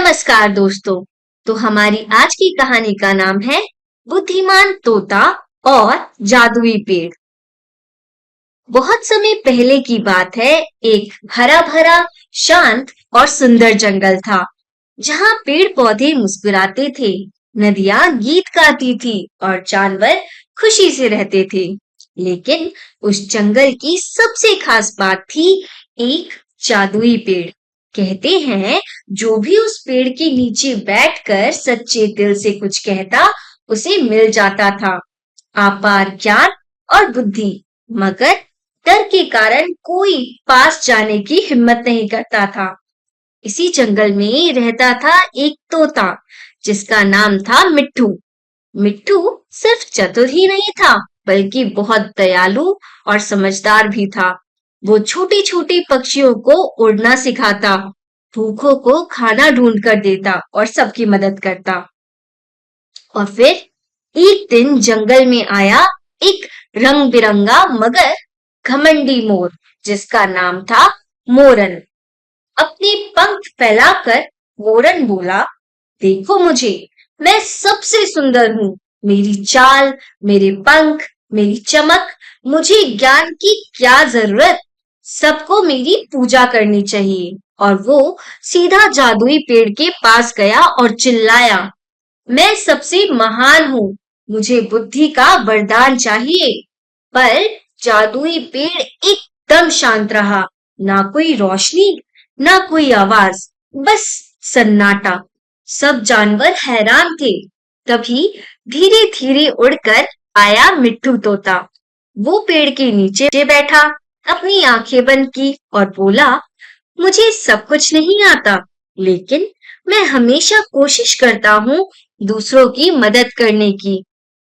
नमस्कार दोस्तों। तो हमारी आज की कहानी का नाम है बुद्धिमान तोता और जादुई पेड़। बहुत समय पहले की बात है। एक हरा भरा, शांत और सुंदर जंगल था, जहाँ पेड़ पौधे मुस्कुराते थे, नदियां गीत गाती थी और जानवर खुशी से रहते थे। लेकिन उस जंगल की सबसे खास बात थी एक जादुई पेड़। कहते हैं, जो भी उस पेड़ के नीचे बैठकर सच्चे दिल से कुछ कहता, उसे मिल जाता था अपार ज्ञान और बुद्धि। मगर डर के कारण कोई पास जाने की हिम्मत नहीं करता था। इसी जंगल में रहता था एक तोता, जिसका नाम था मिट्ठू। मिट्ठू सिर्फ चतुर ही नहीं था, बल्कि बहुत दयालु और समझदार भी था। वो छोटे छोटे पक्षियों को उड़ना सिखाता, भूखों को खाना ढूंढ कर देता और सबकी मदद करता। और फिर एक दिन जंगल में आया एक रंग बिरंगा मगर घमंडी मोर, जिसका नाम था मोरन। अपने पंख फैलाकर मोरन बोला, देखो मुझे, मैं सबसे सुंदर हूँ। मेरी चाल, मेरे पंख, मेरी चमक, मुझे ज्ञान की क्या जरूरत। सबको मेरी पूजा करनी चाहिए। और वो सीधा जादुई पेड़ के पास गया और चिल्लाया, मैं सबसे महान हूँ, मुझे बुद्धि का वरदान चाहिए। पर जादुई पेड़ एकदम शांत रहा। ना कोई रोशनी, ना कोई आवाज, बस सन्नाटा। सब जानवर हैरान थे। तभी धीरे धीरे उड़कर आया मिट्ठू तोता। वो पेड़ के नीचे बैठा, अपनी आंखें बंद की और बोला, मुझे सब कुछ नहीं आता, लेकिन मैं हमेशा कोशिश करता हूँ दूसरों की मदद करने की।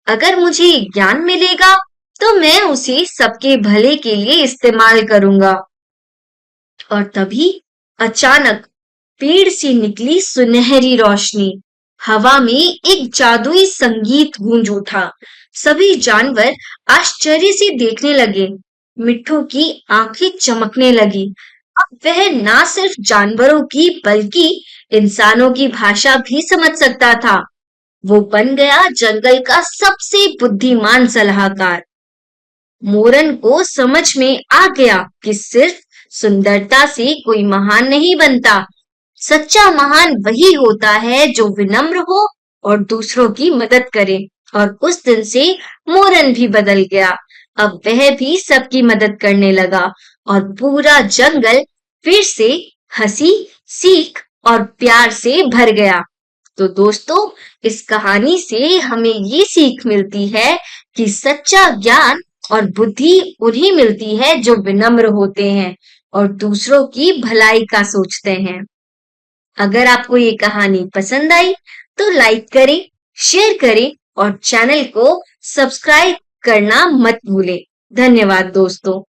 अगर मुझे ज्ञान मिलेगा, तो मैं उसे सबके भले के लिए इस्तेमाल करूंगा। और तभी अचानक पेड़ से निकली सुनहरी रोशनी। हवा में एक जादुई संगीत गूंज उठा। सभी जानवर आश्चर्य से देखने लगे। मिट्ठू की आंखें चमकने लगी। अब वह ना सिर्फ जानवरों की, बल्कि इंसानों की भाषा भी समझ सकता था। वो बन गया जंगल का सबसे बुद्धिमान सलाहकार। मोरन को समझ में आ गया कि सिर्फ सुंदरता से कोई महान नहीं बनता। सच्चा महान वही होता है जो विनम्र हो और दूसरों की मदद करे। और उस दिन से मोरन भी बदल गया। अब वह भी सबकी मदद करने लगा और पूरा जंगल फिर से हंसी, सीख और प्यार से भर गया। तो दोस्तों, इस कहानी से हमें ये सीख मिलती है कि सच्चा ज्ञान और बुद्धि उन्हें मिलती है जो विनम्र होते हैं और दूसरों की भलाई का सोचते हैं। अगर आपको ये कहानी पसंद आई तो लाइक करें, शेयर करें और चैनल को सब्सक्राइब करना मत भूलें। धन्यवाद दोस्तों।